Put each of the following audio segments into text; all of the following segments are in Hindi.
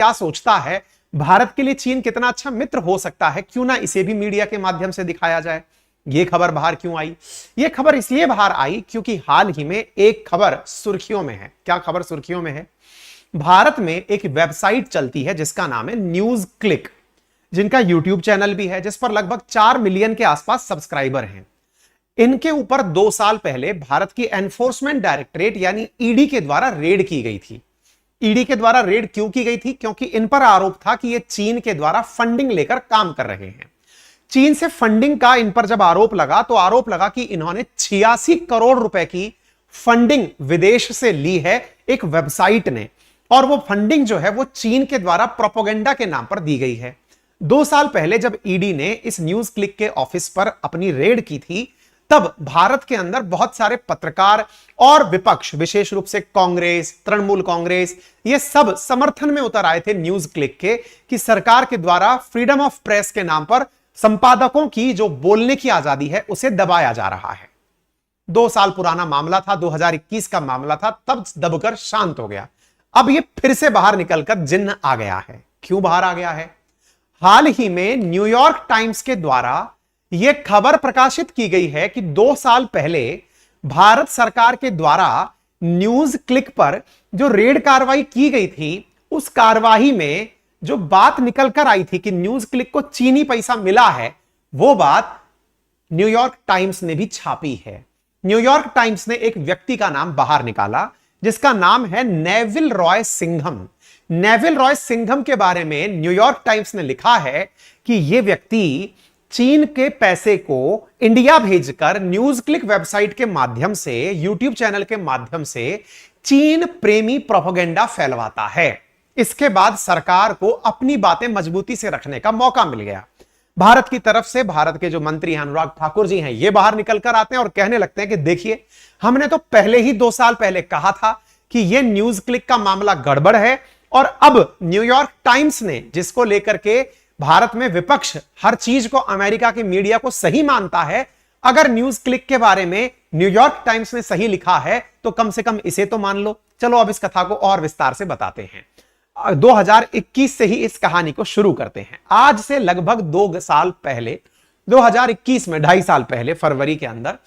क्या सोचता है, भारत के लिए चीन कितना अच्छा मित्र हो सकता है, क्यों ना इसे भी मीडिया के माध्यम से दिखाया जाए। यह खबर बाहर क्यों आई? यह खबर इसलिए बाहर आई क्योंकि हाल ही में एक खबर सुर्खियों में है। क्या खबर सुर्खियों में है? भारत में एक वेबसाइट चलती है जिसका नाम है न्यूज क्लिक, जिनका यूट्यूब चैनल भी है, जिस पर लगभग 4 मिलियन के आसपास सब्सक्राइबर हैं। इनके ऊपर 2 साल पहले भारत की एनफोर्समेंट डायरेक्टरेट यानी ईडी के द्वारा रेड की गई थी। ईडी के द्वारा रेड क्यों की गई थी? क्योंकि इन पर आरोप था कि ये चीन के द्वारा फंडिंग लेकर काम कर रहे हैं। चीन से फंडिंग का इन पर जब आरोप लगा तो आरोप लगा कि इन्होंने 86 करोड़ रुपए की फंडिंग विदेश से ली है एक वेबसाइट ने, और वो फंडिंग जो है वो चीन के द्वारा प्रोपेगेंडा के नाम पर दी गई है। 2 साल पहले जब ईडी ने इस न्यूज क्लिक के ऑफिस पर अपनी रेड की थी, तब भारत के अंदर बहुत सारे पत्रकार और विपक्ष, विशेष रूप से कांग्रेस, तृणमूल कांग्रेस, ये सब समर्थन में उतर आए थे न्यूज क्लिक के कि सरकार के द्वारा फ्रीडम ऑफ प्रेस के नाम पर संपादकों की जो बोलने की आजादी है उसे दबाया जा रहा है। 2 साल पुराना मामला था, 2021 का मामला था, तब दबकर शांत हो गया। अब ये फिर से बाहर निकलकर जिन्न आ गया है। क्यों बाहर आ गया है? हाल ही में न्यूयॉर्क टाइम्स के द्वारा यह खबर प्रकाशित की गई है कि 2 साल पहले भारत सरकार के द्वारा न्यूज क्लिक पर जो रेड कार्रवाई की गई थी, उस कार्रवाई में जो बात निकल कर आई थी कि न्यूज क्लिक को चीनी पैसा मिला है, वो बात न्यूयॉर्क टाइम्स ने भी छापी है। न्यूयॉर्क टाइम्स ने एक व्यक्ति का नाम बाहर निकाला जिसका नाम है Neville Roy Singham. Neville Roy Singham के बारे में न्यूयॉर्क टाइम्स ने लिखा है कि यह व्यक्ति चीन के पैसे को इंडिया भेजकर न्यूज क्लिक वेबसाइट के माध्यम से, यूट्यूब चैनल के माध्यम से चीन प्रेमी प्रोपेगेंडा फैलवाता है। इसके बाद सरकार को अपनी बातें मजबूती से रखने का मौका मिल गया। भारत की तरफ से भारत के जो मंत्री हैं, अनुराग ठाकुर जी हैं, ये बाहर निकलकर आते हैं और कहने लगते हैं कि देखिए, हमने तो पहले ही 2 साल पहले कहा था कि यह न्यूज क्लिक का मामला गड़बड़ है, और अब न्यूयॉर्क टाइम्स ने, जिसको लेकर के भारत में विपक्ष हर चीज को, अमेरिका की मीडिया को सही मानता है, अगर न्यूज क्लिक के बारे में न्यूयॉर्क टाइम्स ने सही लिखा है तो कम से कम इसे तो मान लो। चलो अब इस कथा को और विस्तार से बताते हैं। 2021 से ही इस कहानी को शुरू करते हैं। आज से लगभग 2 साल पहले, 2021 में 2.5 साल पहले फरवरी के अंदर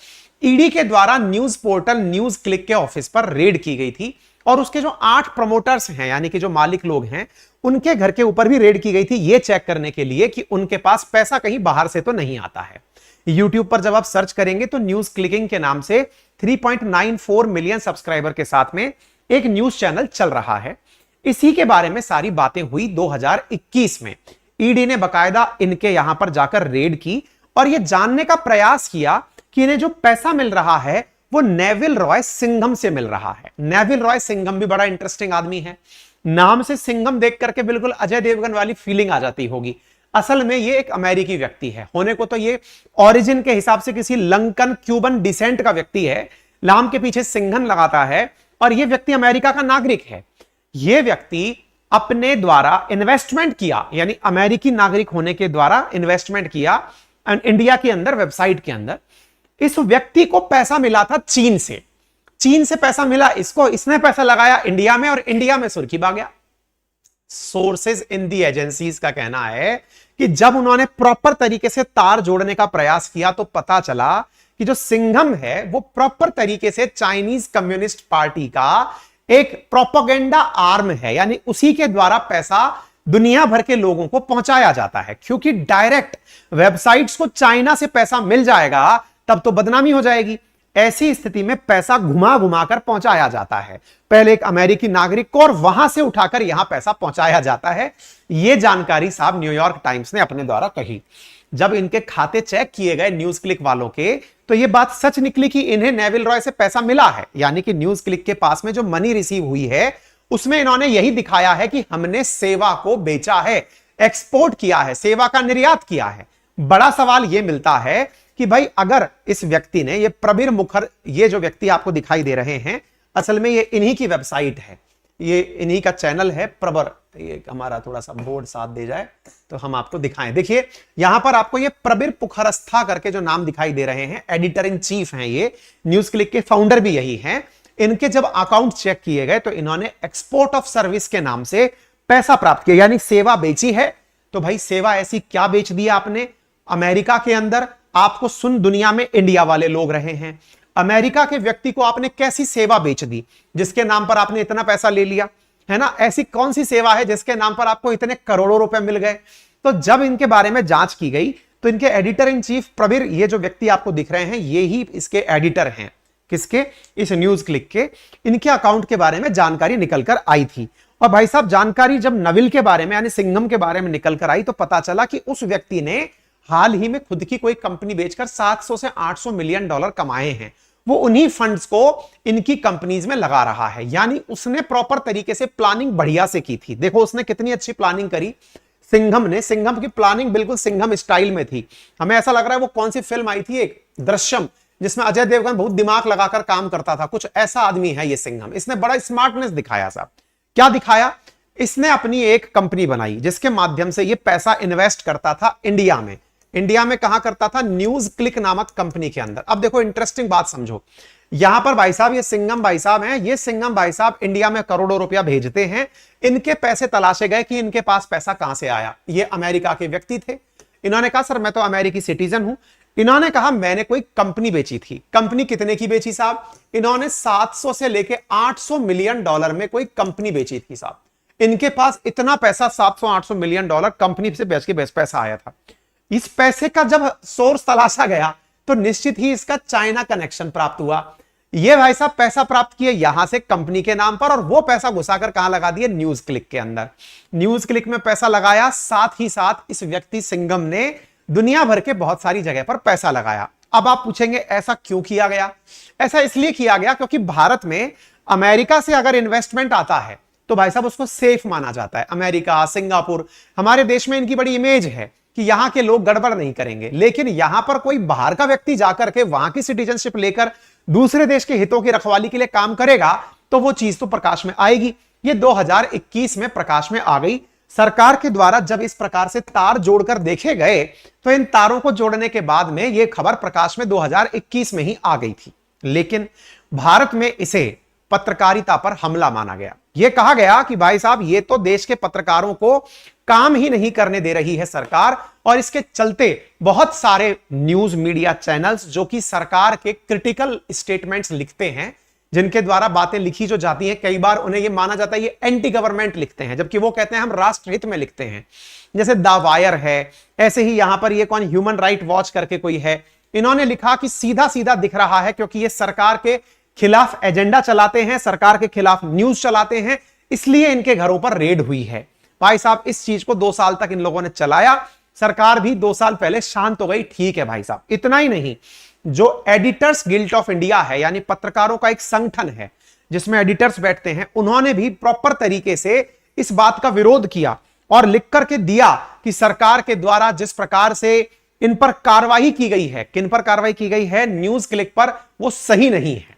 ईडी के द्वारा न्यूज पोर्टल न्यूज क्लिक के ऑफिस पर रेड की गई थी, और उसके जो 8 प्रमोटर्स हैं, यानी कि जो मालिक लोग हैं, उनके घर के ऊपर भी रेड की गई थी, यह चेक करने के लिए कि उनके पास पैसा कहीं बाहर से तो नहीं आता है। यूट्यूब पर जब आप सर्च करेंगे तो न्यूज क्लिकिंग के नाम से 3.94 मिलियन सब्सक्राइबर के साथ में एक न्यूज चैनल चल रहा है। इसी के बारे में सारी बातें हुई 2021 में। ईडी ने बकायदा इनके यहां पर जाकर रेड की और यह जानने का प्रयास किया कि इन्हें जो पैसा मिल रहा है वो नेविल रॉय सिंघम से मिल रहा है। नेविल रॉय सिंघम भी बड़ा इंटरेस्टिंग आदमी है। नाम से सिंघम देख करके बिल्कुल अजय देवगन वाली फीलिंग आ जाती होगी। असल में ये एक अमेरिकी व्यक्ति है। होने को तो ये ओरिजिन के हिसाब से किसी लंकन क्यूबन डिसेंट का व्यक्ति है, नाम के पीछे सिंघन लगाता है, और यह व्यक्ति अमेरिका का नागरिक है। यह व्यक्ति अपने द्वारा इन्वेस्टमेंट किया, यानी अमेरिकी नागरिक होने के द्वारा इन्वेस्टमेंट किया इंडिया के अंदर, वेबसाइट के अंदर। इस व्यक्ति को पैसा मिला था चीन से। चीन से पैसा मिला इसको, इसने पैसा लगाया इंडिया में, और इंडिया में सुर्खी पा गया। सोर्सेज इन दी एजेंसीज का कहना है कि जब उन्होंने प्रॉपर तरीके से तार जोड़ने का प्रयास किया तो पता चला कि जो सिंघम है वो प्रॉपर तरीके से चाइनीज कम्युनिस्ट पार्टी का एक प्रोपेगेंडा आर्म है, यानी उसी के द्वारा पैसा दुनिया भर के लोगों को पहुंचाया जाता है। क्योंकि डायरेक्ट वेबसाइट्स को चाइना से पैसा मिल जाएगा तब तो बदनामी हो जाएगी। ऐसी स्थिति में पैसा घुमा घुमा कर पहुंचाया जाता है, पहले एक अमेरिकी नागरिक को और वहां से उठाकर यहां पैसा पहुंचाया जाता है। यह जानकारी साहब न्यूयॉर्क टाइम्स ने अपने द्वारा कही। जब इनके खाते चेक किए गए न्यूज क्लिक वालों के, तो यह बात सच निकली कि इन्हें नेविल रॉय से पैसा मिला है, यानी कि न्यूज क्लिक के पास में जो मनी रिसीव हुई है उसमें इन्होंने यही दिखाया है कि हमने सेवा को बेचा है, एक्सपोर्ट किया है, सेवा का निर्यात किया है। बड़ा सवाल यह मिलता है कि भाई अगर इस व्यक्ति ने, ये प्रबीर मुखर, ये जो व्यक्ति आपको दिखाई दे रहे हैं, असल में ये इन्हीं की वेबसाइट है, ये इन्हीं का चैनल है प्रबर। ये हमारा थोड़ा सा बोर्ड साथ दे जाए तो हम आपको दिखाएं। देखिए यहां पर आपको ये प्रबीर पुखरस्था करके जो नाम दिखाई दे रहे हैं, एडिटर इन चीफ हैं, ये न्यूज क्लिक के फाउंडर भी यही हैं। इनके जब अकाउंट चेक किए गए तो इन्होंने एक्सपोर्ट ऑफ सर्विस के नाम से पैसा प्राप्त किया यानी सेवा बेची है। तो भाई सेवा ऐसी क्या बेच दी आपने? अमेरिका के अंदर आपको सुन दुनिया में इंडिया वाले लोग रहे हैं, अमेरिका के व्यक्ति को आपने कैसी सेवा बेच दी जिसके नाम पर आपने इतना पैसा ले लिया, है ना? ऐसी कौन सी सेवा है जिसके नाम पर आपको इतने करोड़ों रुपए मिल गए? तो जब इनके बारे में जांच की गई तो इनके एडिटर इन चीफ प्रवीर, ये जो व्यक्ति आपको दिख रहे हैं, ये ही इसके एडिटर हैं। किसके? इस न्यूज क्लिक के। इनके अकाउंट के बारे में जानकारी निकल कर आई थी। और भाई साहब जानकारी जब नविल के बारे में यानी सिंघम के बारे में निकल कर आई तो पता चला कि उस व्यक्ति ने हाल ही में खुद की कोई कंपनी बेचकर 700 से 800 मिलियन डॉलर कमाए हैं। वो उन्हीं फंड्स को इनकी कंपनीज में लगा रहा है। यानी उसने प्रॉपर तरीके से प्लानिंग बढ़िया से की थी। देखो उसने कितनी अच्छी प्लानिंग करी सिंघम ने। सिंघम की प्लानिंग बिल्कुल सिंघम स्टाइल में थी। हमें ऐसा लग रहा है वो कौन सी फिल्म आई थी, एक दृश्यम, जिसमें अजय देवगन बहुत दिमाग लगाकर काम करता था, कुछ ऐसा आदमी है ये सिंघम। इसने बड़ा स्मार्टनेस दिखाया साहब। क्या दिखाया? इसने अपनी एक कंपनी बनाई जिसके माध्यम से ये पैसा इन्वेस्ट करता था इंडिया में। इंडिया में कहां करता था? न्यूज क्लिक नामक कंपनी के अंदर। अब देखो इंटरेस्टिंग बात समझो, यहां पर भाई साहब ये सिंघम भाई साहब हैं। ये सिंघम भाई साहब इंडिया में करोड़ों रुपया भेजते हैं। इनके पैसे तलाशे गए कि इनके पास पैसा कहां से आया। ये अमेरिका के व्यक्ति थे। इन्होंने कहा सर मैं तो अमेरिकी सिटीजन हूं। इन्होंने कहा मैंने कोई कंपनी बेची थी। कंपनी कितने की बेची साहब? इन्होंने 700 से लेके 800 मिलियन डॉलर में कोई कंपनी बेची थी साहब। इनके पास इतना पैसा 700-800 मिलियन डॉलर कंपनी से बेच के पैसा आया था। इस पैसे का जब सोर्स तलाशा गया तो निश्चित ही इसका चाइना कनेक्शन प्राप्त हुआ। ये भाई साहब पैसा प्राप्त किए यहां से कंपनी के नाम पर और वो पैसा घुसाकर कहां लगा दिए? न्यूज क्लिक के अंदर। न्यूज क्लिक में पैसा लगाया, साथ ही साथ इस व्यक्ति सिंघम ने दुनिया भर के बहुत सारी जगह पर पैसा लगाया। अब आप पूछेंगे ऐसा क्यों किया गया? ऐसा इसलिए किया गया क्योंकि भारत में अमेरिका से अगर इन्वेस्टमेंट आता है तो भाई साहब उसको सेफ माना जाता है। अमेरिका, सिंगापुर, हमारे देश में इनकी बड़ी इमेज है कि यहां के लोग गड़बड़ नहीं करेंगे। लेकिन यहां पर कोई बाहर का व्यक्ति जाकर के वहां की सिटीजनशिप लेकर दूसरे देश के हितों की रखवाली के लिए काम करेगा तो वो चीज तो प्रकाश में आएगी। ये 2021 में प्रकाश में आ गई। सरकार के द्वारा जब इस प्रकार से तार जोड़कर देखे गए तो इन तारों को जोड़ने के बाद में यह खबर प्रकाश में 2021 में ही आ गई थी। लेकिन भारत में इसे पत्रकारिता पर हमला माना गया। यह कहा गया कि भाई साहब ये तो देश के पत्रकारों को काम ही नहीं करने दे रही है सरकार, और इसके चलते बहुत सारे न्यूज मीडिया चैनल्स जो कि सरकार के क्रिटिकल स्टेटमेंट्स लिखते हैं, जिनके द्वारा बातें लिखी जो जाती हैं, कई बार उन्हें यह माना जाता है ये एंटी गवर्नमेंट लिखते हैं, जबकि वो कहते हैं हम राष्ट्रहित में लिखते हैं। जैसे द वायर है, ऐसे ही यहां पर ये कौन ह्यूमन राइट वॉच करके कोई है, इन्होंने लिखा कि सीधा सीधा दिख रहा है क्योंकि ये सरकार के खिलाफ एजेंडा चलाते हैं, सरकार के खिलाफ न्यूज चलाते हैं, इसलिए इनके घरों पर रेड हुई है। भाई साहब इस चीज को 2 साल तक इन लोगों ने चलाया। सरकार भी 2 साल पहले शांत हो गई। ठीक है भाई साहब, इतना ही नहीं, जो एडिटर्स गिल्ड ऑफ इंडिया है यानी पत्रकारों का एक संगठन है जिसमें एडिटर्स बैठते हैं, उन्होंने भी प्रॉपर तरीके से इस बात का विरोध किया और लिख करके दिया कि सरकार के द्वारा जिस प्रकार से इन पर कार्रवाई की गई है, किन पर कार्रवाई की गई है, न्यूज क्लिक पर, वो सही नहीं है।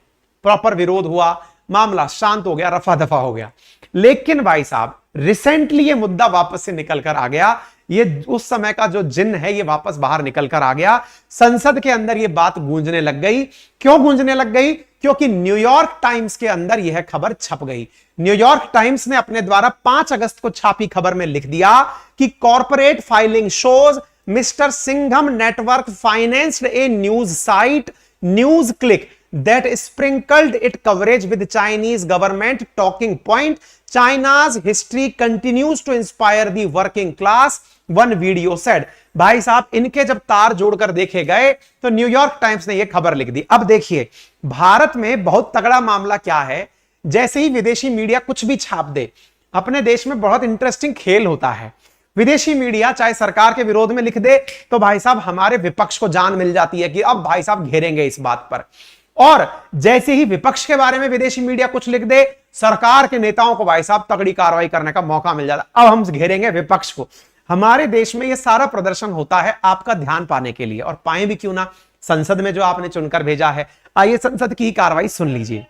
प्रॉपर विरोध हुआ, मामला शांत हो गया, रफा दफा हो गया। लेकिन भाई साहब रिसेंटली ये मुद्दा वापस से निकल कर आ गया। ये उस समय का जो जिन्न है ये वापस बाहर निकल कर आ गया। संसद के अंदर ये बात गूंजने लग गई। क्यों गूंजने लग गई? क्योंकि न्यूयॉर्क टाइम्स के अंदर यह खबर छप गई। न्यूयॉर्क टाइम्स ने अपने द्वारा 5 अगस्त को छापी खबर में लिख दिया कि corporate filing shows mister Singham network financed A news site news click that sprinkled its coverage with Chinese government talking point. China's history continues to inspire the working class, one video said. भाई साहब इनके जब तार जोड़कर देखे गए तो न्यूयॉर्क टाइम्स ने यह खबर लिख दी। अब देखिए भारत में बहुत तगड़ा मामला क्या है, जैसे ही विदेशी मीडिया कुछ भी छाप दे, अपने देश में बहुत इंटरेस्टिंग खेल होता है। विदेशी मीडिया चाहे सरकार के विरोध में लिख दे तो भाई साहब हमारे विपक्ष को जान मिल जाती है कि अब भाई साहब घेरेंगे इस बात पर, और जैसे ही विपक्ष के बारे में विदेशी मीडिया कुछ लिख दे, सरकार के नेताओं को भाई साहब तगड़ी कार्रवाई करने का मौका मिल जाता। अब हम घेरेंगे विपक्ष को। हमारे देश में यह सारा प्रदर्शन होता है आपका ध्यान पाने के लिए, और पाए भी क्यों ना, संसद में जो आपने चुनकर भेजा है। आइए संसद की कार्रवाई सुन लीजिए।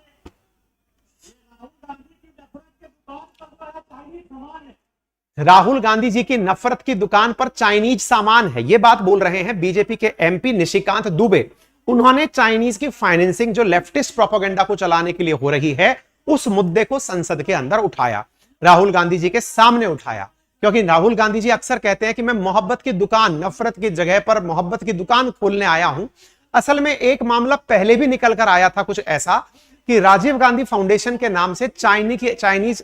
राहुल गांधी जी की नफरत की दुकान पर चाइनीज सामान है, यह बात बोल रहे हैं बीजेपी के एमपी निशिकांत दुबे। उन्होंने चाइनीज की फाइनेंसिंग जो लेफ्टिस्ट प्रोपेगेंडा को चलाने के लिए हो रही है, उस मुद्दे को संसद के अंदर उठाया। राहुल गांधी जी के सामने उठाया, क्योंकि राहुल गांधी जी अक्सर कहते हैं कि मैं मोहब्बत की दुकान, नफरत की जगह पर मोहब्बत की दुकान खोलने आया हूं। असल में एक मामला पहले भी निकल कर आया था कुछ ऐसा कि राजीव गांधी फाउंडेशन के नाम से चाइनीज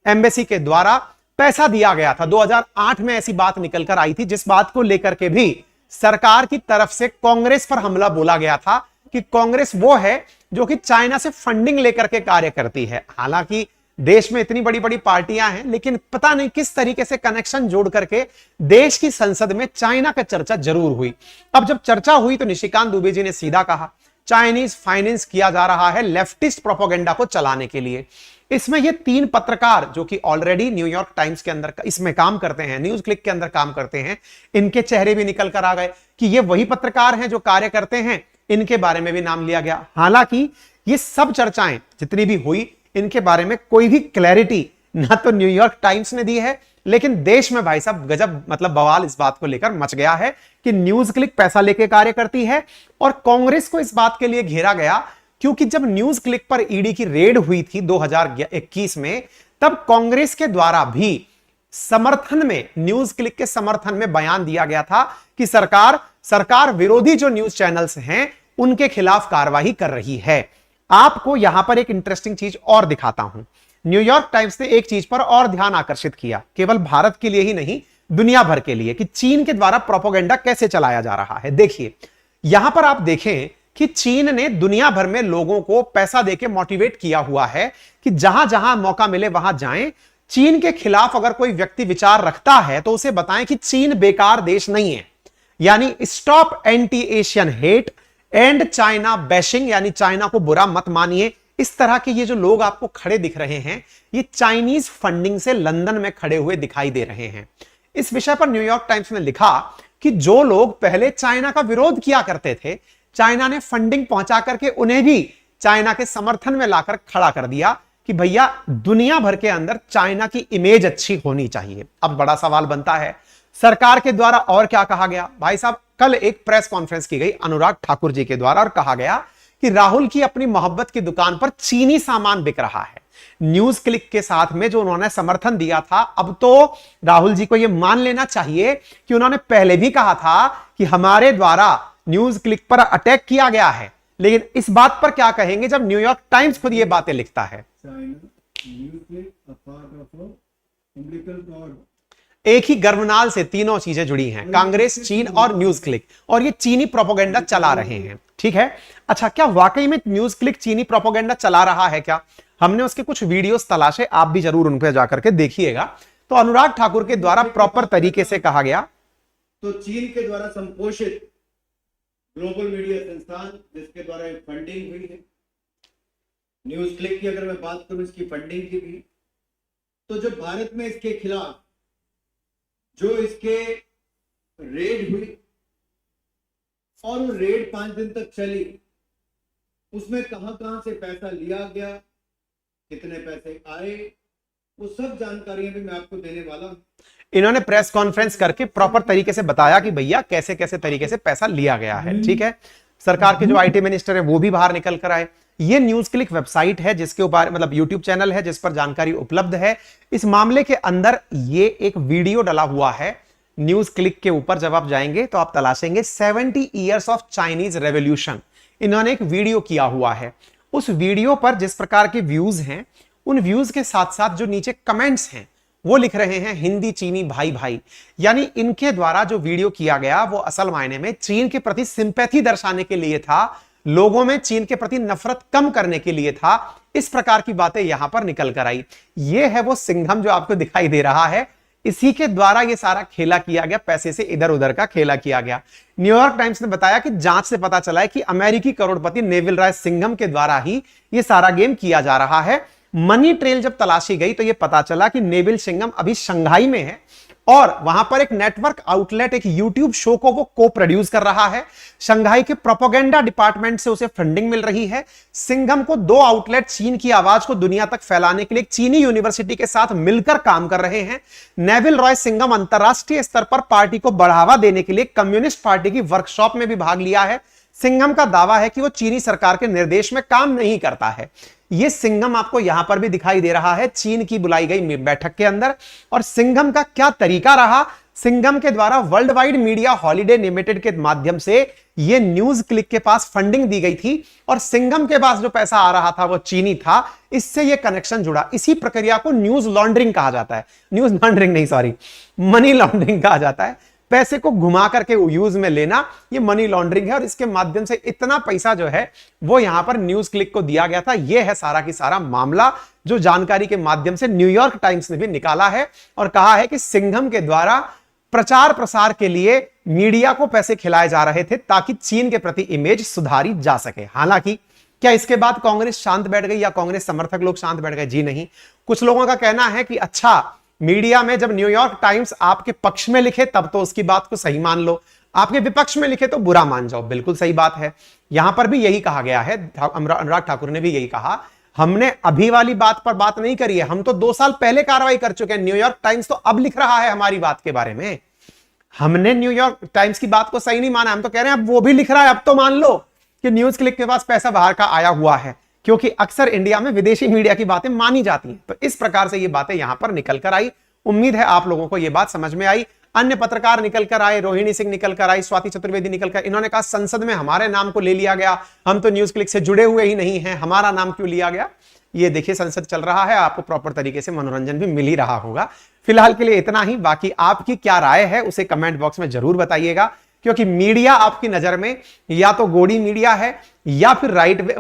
एम्बेसी के द्वारा पैसा दिया गया था। 2008 में ऐसी बात निकल कर आई थी, जिस बात को लेकर के भी सरकार की तरफ से कांग्रेस पर हमला बोला गया था कि कांग्रेस वो है जो कि चाइना से फंडिंग लेकर के कार्य करती है। हालांकि देश में इतनी बड़ी बड़ी पार्टियां हैं, लेकिन पता नहीं किस तरीके से कनेक्शन जोड़ करके देश की संसद में चाइना का चर्चा जरूर हुई। अब जब चर्चा हुई तो निशिकांत दुबे जी ने सीधा कहा चाइनीज फाइनेंस किया जा रहा है लेफ्टिस्ट प्रोपेगेंडा को चलाने के लिए। इसमें ये 3 पत्रकार जो कि ऑलरेडी न्यूयॉर्क टाइम्स के अंदर इसमें काम करते हैं, न्यूज क्लिक के अंदर काम करते हैं, इनके चेहरे भी निकल कर आ गए कि ये वही पत्रकार हैं जो कार्य करते हैं। इनके बारे में भी नाम लिया गया। हालांकि ये सब चर्चाएं जितनी भी हुई, इनके बारे में कोई भी क्लैरिटी ना तो न्यूयॉर्क टाइम्स ने दी है, लेकिन देश में भाई साहब गजब मतलब बवाल इस बात को लेकर मच गया है कि न्यूज क्लिक पैसा लेके कार्य करती है। और कांग्रेस को इस बात के लिए घेरा गया क्योंकि जब न्यूज क्लिक पर ईडी की रेड हुई थी 2021 में, तब कांग्रेस के द्वारा भी समर्थन में, न्यूज क्लिक के समर्थन में बयान दिया गया था कि सरकार विरोधी जो न्यूज चैनल्स हैं उनके खिलाफ कार्रवाई कर रही है। आपको यहां पर एक इंटरेस्टिंग चीज और दिखाता हूं। न्यूयॉर्क टाइम्स ने एक चीज पर और ध्यान आकर्षित किया, केवल भारत के लिए ही नहीं दुनिया भर के लिए, कि चीन के द्वारा प्रोपेगेंडा कैसे चलाया जा रहा है। देखिए यहां पर आप देखें कि चीन ने दुनिया भर में लोगों को पैसा देके मोटिवेट किया हुआ है कि जहां जहां मौका मिले वहां जाएं। चीन के खिलाफ अगर कोई व्यक्ति विचार रखता है तो उसे बताएं कि चीन बेकार देश नहीं है, यानी stop anti Asian hate and China bashing, यानी चाइना को बुरा मत मानिए। इस तरह के ये जो लोग आपको खड़े दिख रहे हैं, ये चाइनीज फंडिंग से लंदन में खड़े हुए दिखाई दे रहे हैं। इस विषय पर न्यूयॉर्क टाइम्स ने लिखा कि जो लोग पहले चाइना का विरोध किया करते थे, चाइना ने फंडिंग पहुंचा करके उन्हें भी चाइना के समर्थन में लाकर खड़ा कर दिया कि भैया दुनिया भर के अंदर चाइना की इमेज अच्छी होनी चाहिए। अब बड़ा सवाल बनता है सरकार के द्वारा और क्या कहा गया। भाई साहब कल एक प्रेस कॉन्फ्रेंस की गई अनुराग ठाकुर जी के द्वारा और कहा गया कि राहुल की अपनी मोहब्बत की दुकान पर चीनी सामान बिक रहा है। न्यूज क्लिक के साथ में जो उन्होंने समर्थन दिया था, अब तो राहुल जी को यह मान लेना चाहिए कि उन्होंने पहले भी कहा था कि हमारे द्वारा न्यूज क्लिक पर अटैक किया गया है, लेकिन इस बात पर क्या कहेंगे जब न्यूयॉर्क टाइम्स खुद ये बातें लिखता है। एक ही गर्भनाल से तीनों चीजें जुड़ी हैं, कांग्रेस, चीन और न्यूज क्लिक, और ये चीनी प्रोपेगेंडा चला रहे हैं। ठीक है, अच्छा क्या वाकई में न्यूज क्लिक चीनी प्रोपेगेंडा चला रहा है क्या? हमने उसके कुछ वीडियोस तलाशे, आप भी जरूर उन पर जाकर के देखिएगा। तो अनुराग ठाकुर के द्वारा प्रॉपर तरीके से कहा गया, तो चीन के द्वारा संपोषित ग्लोबल मीडिया संस्थान जिसके द्वारा फंडिंग हुई है, न्यूज क्लिक की अगर मैं बात करूं इसकी फंडिंग की भी, तो जो भारत में इसके खिलाफ जो इसके रेड हुई और वो रेड 5 दिन तक चली, उसमें कहां से पैसा लिया गया, कितने पैसे आए, वो सब जानकारियां भी मैं आपको देने वाला हूं। इन्होंने प्रेस कॉन्फ्रेंस करके प्रॉपर तरीके से बताया कि भैया कैसे कैसे तरीके से पैसा लिया गया है। ठीक है, सरकार के जो आईटी मिनिस्टर है वो भी बाहर निकल कर आए। ये न्यूज क्लिक वेबसाइट है जिसके ऊपर मतलब यूट्यूब चैनल है जिस पर जानकारी उपलब्ध है। इस मामले के अंदर ये एक वीडियो डला हुआ है न्यूज क्लिक के ऊपर, जब आप जाएंगे तो आप तलाशेंगे 70 ईयर्स ऑफ चाइनीज रेवोल्यूशन। इन्होंने एक वीडियो किया हुआ है। उस वीडियो पर जिस प्रकार के व्यूज हैं, उन व्यूज के साथ साथ जो नीचे कमेंट्स हैं वो लिख रहे हैं हिंदी चीनी भाई भाई, यानी इनके द्वारा जो वीडियो किया गया वो असल मायने में चीन के प्रति सिंपैथी दर्शाने के लिए था, लोगों में चीन के प्रति नफरत कम करने के लिए था। इस प्रकार की बातें यहां पर निकल कर आई। ये है वो सिंघम जो आपको दिखाई दे रहा है, इसी के द्वारा ये सारा खेला किया गया, पैसे से इधर उधर का खेला किया गया। न्यूयॉर्क टाइम्स ने बताया कि जांच से पता चला है कि अमेरिकी करोड़पति नेविल रॉय सिंघम के द्वारा ही ये सारा गेम किया जा रहा है। मनी ट्रेल जब तलाशी गई तो यह पता चला कि नेविल सिंघम अभी शंघाई में है और वहां पर एक नेटवर्क आउटलेट, एक यूट्यूब शो को वो को प्रोड्यूस कर रहा है। शंघाई के प्रोपेगेंडा डिपार्टमेंट से उसे फंडिंग मिल रही है। सिंघम को 2 आउटलेट चीन की आवाज को दुनिया तक फैलाने के लिए चीनी यूनिवर्सिटी के साथ मिलकर काम कर रहे हैं। नेविल रॉय सिंघम अंतरराष्ट्रीय स्तर पर पार्टी को बढ़ावा देने के लिए कम्युनिस्ट पार्टी की वर्कशॉप में भी भाग लिया है। सिंघम का दावा है कि वो चीनी सरकार के निर्देश में काम नहीं करता है। ये सिंघम आपको यहां पर भी दिखाई दे रहा है चीन की बुलाई गई बैठक के अंदर। और सिंघम का क्या तरीका रहा, सिंघम के द्वारा world wide media holiday limited के माध्यम से ये न्यूज क्लिक के पास फंडिंग दी गई थी और सिंघम के पास जो पैसा आ रहा था वो चीनी था, इससे ये कनेक्शन जुड़ा। इसी प्रक्रिया को न्यूज लॉन्ड्रिंग कहा जाता है, न्यूज लॉन्ड्रिंग नहीं सॉरी, मनी लॉन्ड्रिंग कहा जाता है। पैसे को घुमा करके यूज में लेना, ये मनी लॉन्ड्रिंग है और इसके माध्यम से इतना पैसा जो है वो यहां पर न्यूज क्लिक को दिया गया था। यह है सारा की सारा मामला जो जानकारी के माध्यम से न्यूयॉर्क टाइम्स ने भी निकाला है और कहा है कि सिंघम के द्वारा प्रचार प्रसार के लिए मीडिया को पैसे खिलाए जा रहे थे ताकि चीन के प्रति इमेज सुधारी जा सके। हालांकि क्या इसके बाद कांग्रेस शांत बैठ गई या कांग्रेस समर्थक लोग शांत बैठ गए? जी नहीं। कुछ लोगों का कहना है कि अच्छा, मीडिया में जब न्यूयॉर्क टाइम्स आपके पक्ष में लिखे तब तो उसकी बात को सही मान लो, आपके विपक्ष में लिखे तो बुरा मान जाओ। बिल्कुल सही बात है, यहां पर भी यही कहा गया है। अनुराग ठाकुर ने भी यही कहा, हमने अभी वाली बात पर बात नहीं करी है, हम तो 2 साल पहले कार्रवाई कर चुके हैं। न्यूयॉर्क टाइम्स तो अब लिख रहा है हमारी बात के बारे में। हमने न्यूयॉर्क टाइम्स की बात को सही नहीं माना, हम तो कह रहे हैं अब वो भी लिख रहा है, अब तो मान लो कि न्यूज क्लिक के पास पैसा बाहर का आया हुआ है, क्योंकि अक्सर इंडिया में विदेशी मीडिया की बातें मानी जाती हैं। तो इस प्रकार से ये बातें यहां पर निकल कर आई। उम्मीद है आप लोगों को यह बात समझ में आई। अन्य पत्रकार निकल कर आए, रोहिणी सिंह निकल कर आई, स्वाति चतुर्वेदी निकल कर, इन्होंने कहा संसद में हमारे नाम को ले लिया गया, हम तो न्यूज क्लिक से जुड़े हुए ही नहीं हैं, हमारा नाम क्यों लिया गया? ये देखिए संसद चल रहा है, आपको प्रॉपर तरीके से मनोरंजन भी मिल ही रहा होगा। फिलहाल के लिए इतना ही, बाकी आपकी क्या राय है उसे कमेंट बॉक्स में जरूर बताइएगा, क्योंकि मीडिया आपकी नजर में या तो गोडी मीडिया है या फिर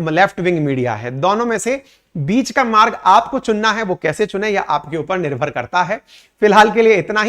लेफ्ट विंग मीडिया है। दोनों में से बीच का मार्ग आपको चुनना है, वो कैसे चुने या आपके ऊपर निर्भर करता है। फिलहाल के लिए इतना ही।